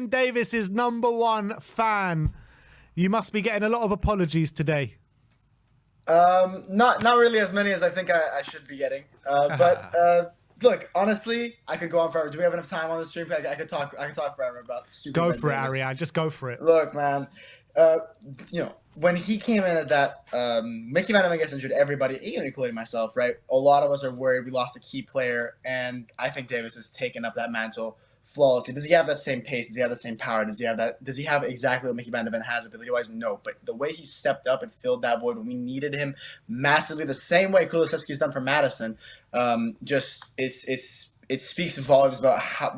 Ben Davies' #1 fan. You must be getting a lot of apologies today. Not really as many as I think I should be getting. But look, honestly, I could go on forever. Do we have enough time on the stream? I could talk forever about stupid Go Ben for it, Davies. Arian. Just go for it. Look, man. When he came in at that, Mickey Van Dam gets injured. Everybody, even including myself, right? A lot of us are worried we lost a key player, and I think Davies has taken up that mantle flawlessly. Does he have that same pace? Does he have the same power? Does he have exactly what Mickey Van Dam has ability-wise? No. But the way he stepped up and filled that void when we needed him massively, the same way Kulusevski's done for Madison, it speaks volumes about how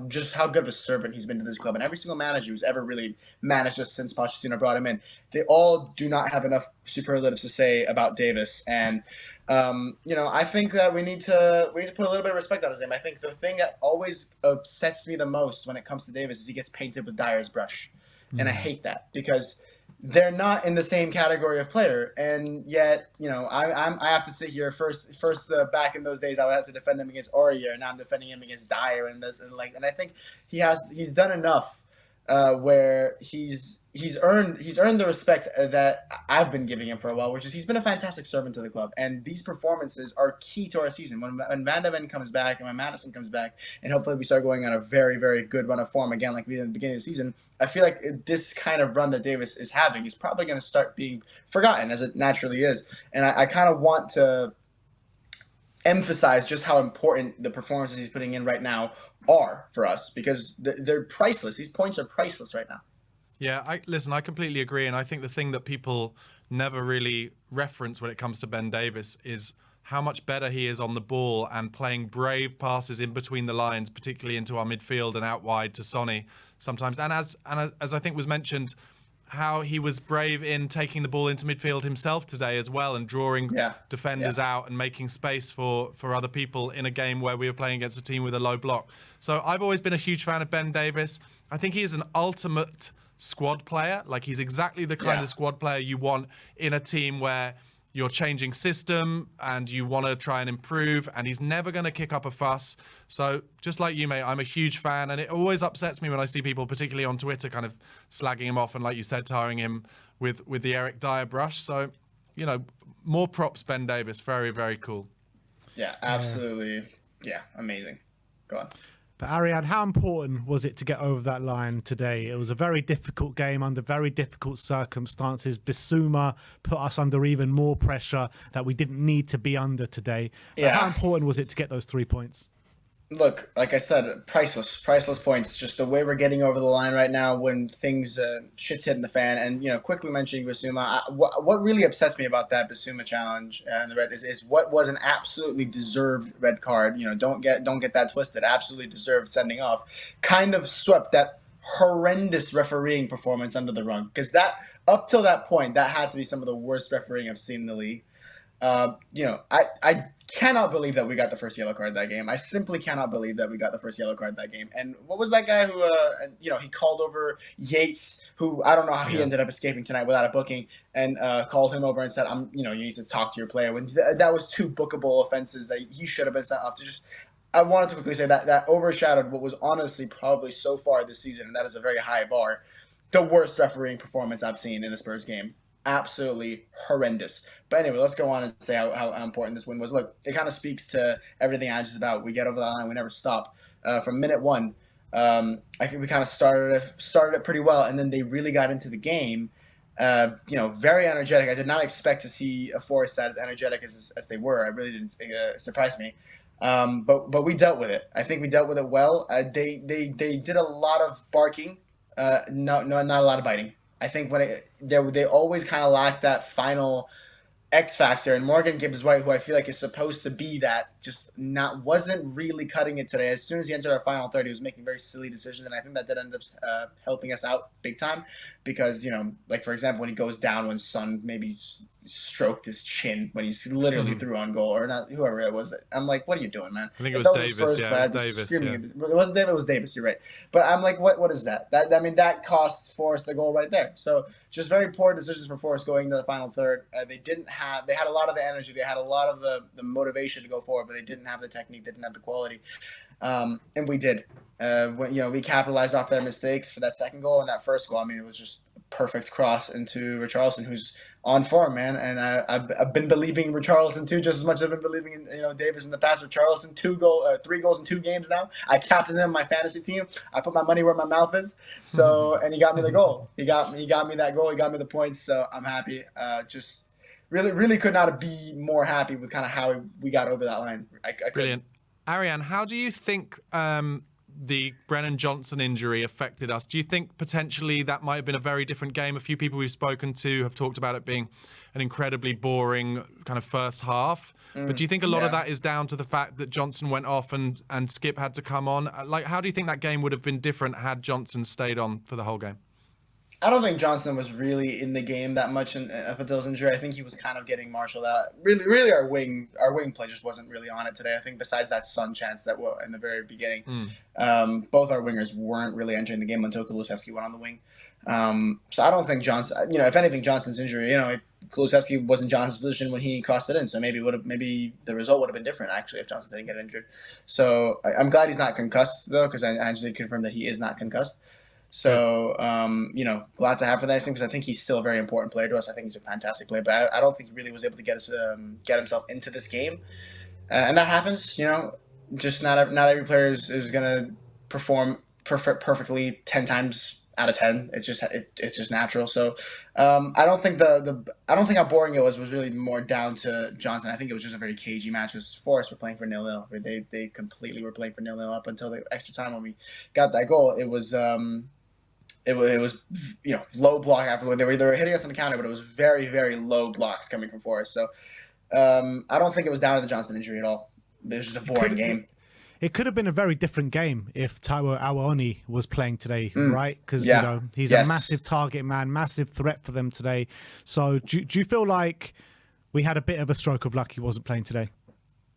good of a servant he's been to this club. And every single manager who's ever really managed us since Pochettino brought him in, they all do not have enough superlatives to say about Davis. And I think that we need to put a little bit of respect on his name. I think the thing that always upsets me the most when it comes to Davis is he gets painted with Dyer's brush, and I hate that because they're not in the same category of player, and yet I have to sit here first back in those days I had to defend him against Arian, and now I'm defending him against Dyer, and I think he's done enough where he's earned the respect that I've been giving him for a while, which is he's been a fantastic servant to the club, and these performances are key to our season. When Van de Ven comes back and when Madison comes back, and hopefully we start going on a very, very good run of form again like we did in the beginning of the season, I feel like this kind of run that Davis is having is probably going to start being forgotten, as it naturally is. And I kind of want to emphasize just how important the performances he's putting in right now are for us, because they're priceless. These points are priceless right now. Yeah, I completely agree. And I think the thing that people never really reference when it comes to Ben Davies is how much better he is on the ball and playing brave passes in between the lines, particularly into our midfield and out wide to Sonny sometimes. And as I think was mentioned, how he was brave in taking the ball into midfield himself today as well and drawing defenders out and making space for other people in a game where we were playing against a team with a low block. So I've always been a huge fan of Ben Davies. I think he is an ultimate squad player. Like, he's exactly the kind of squad player you want in a team where you're changing system and you want to try and improve, and he's never going to kick up a fuss. So just like you, mate, I'm a huge fan, and it always upsets me when I see people, particularly on Twitter, kind of slagging him off and, like you said, tarring him with the Eric Dyer brush. So, more props, Ben Davies. Very, very cool. Yeah, absolutely. Yeah, amazing. Go on. But Arian, how important was it to get over that line today? It was a very difficult game under very difficult circumstances. Bissouma put us under even more pressure that we didn't need to be under today. But how important was it to get those 3 points? Look, like I said, priceless points. Just the way we're getting over the line right now when things shit's hitting the fan. And quickly mentioning Bissouma, what really upsets me about that Bissouma challenge and the red is what was an absolutely deserved red card. Don't get that twisted. Absolutely deserved sending off. Kind of swept that horrendous refereeing performance under the rug, because that up till that point that had to be some of the worst refereeing I've seen in the league. I cannot believe that we got the first yellow card that game. I simply cannot believe that we got the first yellow card that game. And what was that guy who, he called over Yates, who I don't know how he ended up escaping tonight without a booking, and called him over and said, you need to talk to your player. When that was 2 bookable offenses that he should have been sent off to. I wanted to quickly say that overshadowed what was honestly probably so far this season, and that is a very high bar, the worst refereeing performance I've seen in a Spurs game. Absolutely horrendous. But anyway, let's go on and say how important this win was. Look, it kind of speaks to everything I just about. We get over the line, we never stop. From minute 1, I think we kind of started it pretty well, and then they really got into the game. Very energetic. I did not expect to see a Forest side as energetic as they were. I really didn't. Surprise me. But we dealt with it. I think we dealt with it well. They did a lot of barking, not a lot of biting. I think they always kind of lack that final X factor, and Morgan Gibbs-White, who I feel like is supposed to be that, wasn't really cutting it today. As soon as he entered our final third, he was making very silly decisions, and I think that did end up helping us out big time, because like for example, when he goes down when Son maybe stroked his chin when he literally threw on goal, or not, whoever it was. I'm like, what are you doing, man? I think it was Davis. Yeah, it was Davis. Yeah. It wasn't Davis. It was Davis. You're right. But I'm like, what is that? That costs Forest the goal right there. So just very poor decisions for Forest going to the final third. They had a lot of the energy. They had a lot of the motivation to go forward, but they didn't have the technique. They didn't have the quality. And we did. when we capitalized off their mistakes for that second goal and that first goal. I mean, it was just a perfect cross into Richarlison, who's on form, man. And I've been believing in Richarlison too, just as much as I've been believing in Davis in the past. Richarlison, 3 goals in 2 games now. I captained him in my fantasy team. I put my money where my mouth is. So and he got me the goal. He got me that goal. He got me the points. So I'm happy. Just really could not be more happy with kind of how we got over that line. Brilliant. Arian, how do you think the Brennan Johnson injury affected us? Do you think potentially that might have been a very different game? A few people we've spoken to have talked about it being an incredibly boring kind of first half. But do you think a lot of that is down to the fact that Johnson went off and Skip had to come on? Like, how do you think that game would have been different had Johnson stayed on for the whole game? I don't think Johnson was really in the game that much up until his injury. I think he was kind of getting marshaled out. Really, our wing play just wasn't really on it today. I think besides that Son chance that in the very beginning, both our wingers weren't really entering the game until Kulusevski went on the wing. So I don't think Johnson. If anything, Johnson's injury. Kulusevski was in Johnson's position when he crossed it in, so maybe the result would have been different actually if Johnson didn't get injured. So I'm glad he's not concussed though, because I actually confirmed that he is not concussed. So, glad to have for that thing, because I think he's still a very important player to us. I think he's a fantastic player, but I don't think he really was able to get himself into this game. And that happens, just not every player is going to perform perfectly 10 times out of 10. It's just natural. So, I don't think how boring it was really more down to Johnson. I think it was just a very cagey match because Forest were playing for 0-0. They completely were playing for 0-0 up until the extra time when we got that goal. It was low block after they were hitting us on the counter, but it was very, very low blocks coming from Forest. So I don't think it was down to the Johnson injury at all. It was just a boring game. It could have been a very different game if Taiwo Awoniyi was playing today, right? Because he's a massive target man, massive threat for them today. So do you feel like we had a bit of a stroke of luck he wasn't playing today?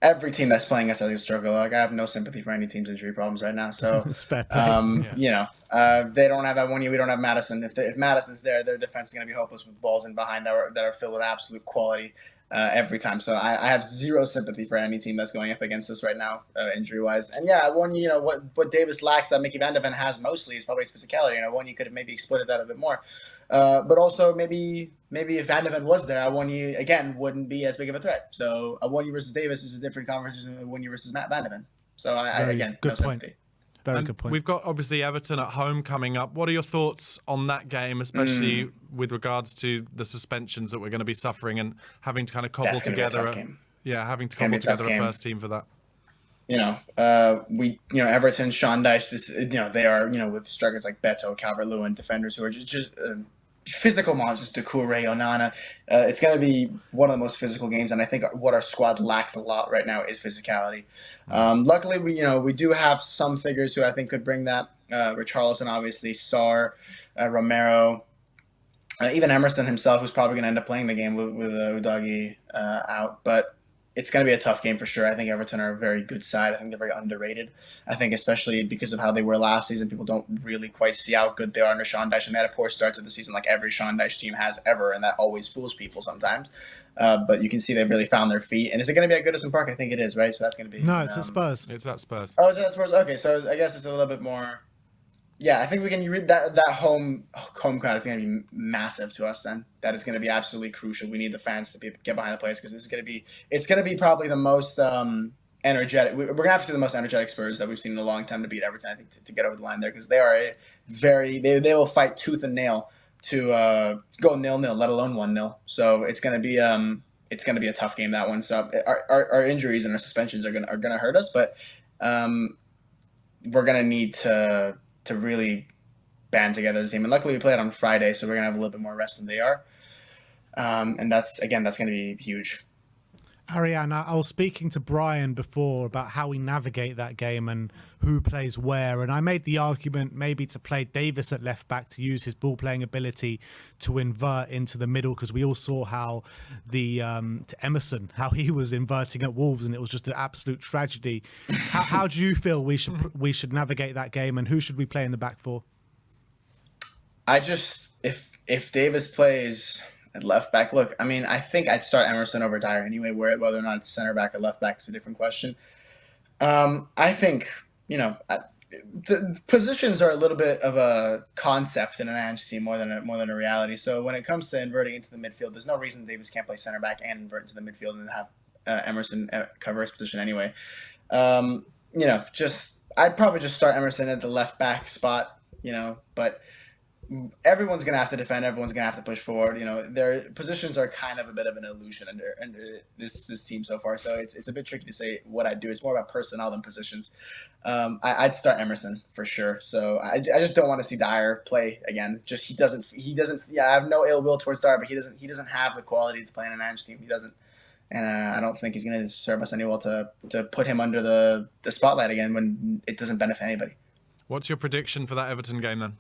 Every team that's playing us has a struggle. Like, I have no sympathy for any team's injury problems right now. So, they don't have Awoniyi, we don't have Madison. If Madison's there, their defense is going to be hopeless with balls in behind that are filled with absolute quality every time. So I have zero sympathy for any team that's going up against us right now, injury-wise. And Awoniyi, what Davis lacks that Mickey Van de Ven has mostly is probably his physicality. Awoniyi could have maybe exploited that a bit more. But also maybe if Van de Ven was there, Awoniyi again wouldn't be as big of a threat. So Awoniyi versus Davis is a different conversation than Awoniyi versus Matt Van de Ven. So again, good no point. sympathy. Very good point. We've got obviously Everton at home coming up. What are your thoughts on that game, especially with regards to the suspensions that we're going to be suffering and having to kind of cobble together? A first team for that. Everton, Sean Dyche, they are, with strikers like Beto, Calvert-Lewin, defenders who are just physical monsters, Doucouré, Onana. It's going to be one of the most physical games, and I think what our squad lacks a lot right now is physicality. Luckily, we do have some figures who I think could bring that. Richarlison, obviously, Sarr, Romero, even Emerson himself, who's probably going to end up playing the game with Udogie out. But it's going to be a tough game for sure. I think Everton are a very good side. I think they're very underrated. I think especially because of how they were last season, people don't really quite see how good they are under Sean Dyche. And they had a poor start to the season like every Sean Dyche team has ever, and that always fools people sometimes. But you can see they've really found their feet. And is it going to be at Goodison Park? I think it is, right? So that's going to be... No, it's at Spurs. It's at Spurs. Oh, it's at Spurs? Okay, so I guess it's a little bit more... Yeah, I think we can read that home crowd is going to be massive to us. Then that is going to be absolutely crucial. We need the fans to get behind the players because it's going to be probably the most energetic. We're going to have to do the most energetic Spurs that we've seen in a long time to beat Everton. I think to get over the line there because they are they will fight tooth and nail to go 0-0, let alone 1-0. So it's going to be a tough game, that one. So our injuries and our suspensions are gonna hurt us, but we're gonna need to really band together as a team. And luckily we played on Friday, so we're going to have a little bit more rest than they are. And that's going to be huge. Arian, I was speaking to Brian before about how we navigate that game and who plays where. And I made the argument maybe to play Davis at left back to use his ball playing ability to invert into the middle, because we all saw how to Emerson, how he was inverting at Wolves, and it was just an absolute tragedy. How do you feel we should navigate that game, and who should we play in the back for? If Davis plays at left back, look, I mean, I think I'd start Emerson over Dyer anyway, whether or not it's center back or left back is a different question. I think, the positions are a little bit of a concept in an Ange team more than a reality. So when it comes to inverting into the midfield, there's no reason Davis can't play center back and invert into the midfield and have Emerson cover his position anyway. I'd probably just start Emerson at the left back spot, but everyone's going to have to defend. Everyone's going to have to push forward. Their positions are kind of a bit of an illusion under this team so far. So it's a bit tricky to say what I'd do. It's more about personnel than positions. I'd start Emerson for sure. So I just don't want to see Dyer play again. Just he doesn't. Yeah, I have no ill will towards Dyer, but he doesn't have the quality to play in an Ange team. He doesn't. And I don't think he's going to serve us any well to put him under the spotlight again when it doesn't benefit anybody. What's your prediction for that Everton game then?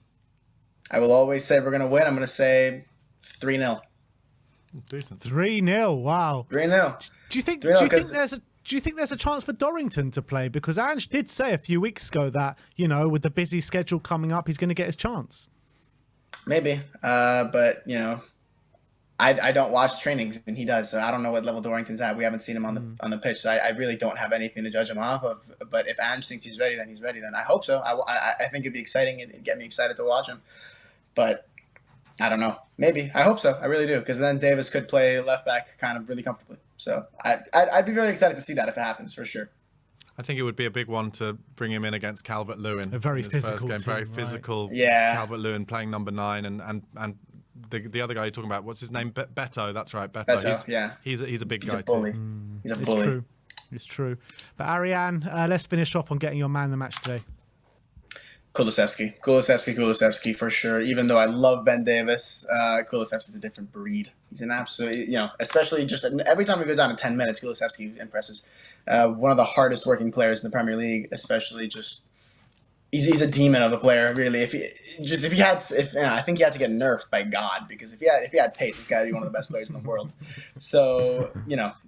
I will always say we're going to win. I'm going to say 3-0. Decent. 3-0. Wow. 3-0. Do you think there's a chance for Dorrington to play? Because Ange did say a few weeks ago that, with the busy schedule coming up, he's going to get his chance. Maybe. But, I don't watch trainings and he does. So I don't know what level Dorrington's at. We haven't seen him on the pitch. So I really don't have anything to judge him off of. But if Ange thinks he's ready, then he's ready. Then I hope so. I think it'd be exciting and get me excited to watch him. But I don't know. Maybe. I hope so. I really do. Because then Davis could play left back kind of really comfortably. So I'd be very excited to see that if it happens, for sure. I think it would be a big one to bring him in against Calvert-Lewin. A very in his physical first game. team, Very right? physical. Yeah. Calvert-Lewin playing number 9 and the other guy you're talking about, what's his name? Beto. That's right. Beto. He's a big guy bully. too. He's a bully. It's true. But Arian, let's finish off on getting your man of the match today. Kulusevski for sure. Even though I love Ben Davis, Kulusevski's a different breed. He's an absolute, especially just every time we go down to 10 minutes, Kulusevski impresses. One of the hardest working players in the Premier League, especially just he's a demon of a player, really. I think he had to get nerfed by God, because if he had pace, this guy would be one of the best players in the world. So,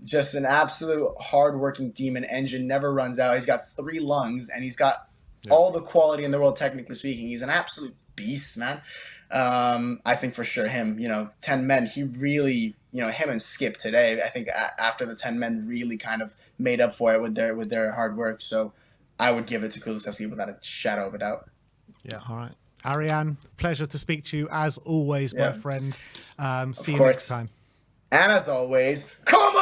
just an absolute hard-working demon engine, never runs out. He's got 3 lungs, and he's got all the quality in the world, technically speaking. He's an absolute beast, man. I think for sure him, 10 men, he really, him and Skip today, I think after the 10 men really kind of made up for it with their hard work. So I would give it to Kulusevski without a shadow of a doubt. Yeah. All right. Arian, pleasure to speak to you as always, my friend. See you course. next time. And as always, come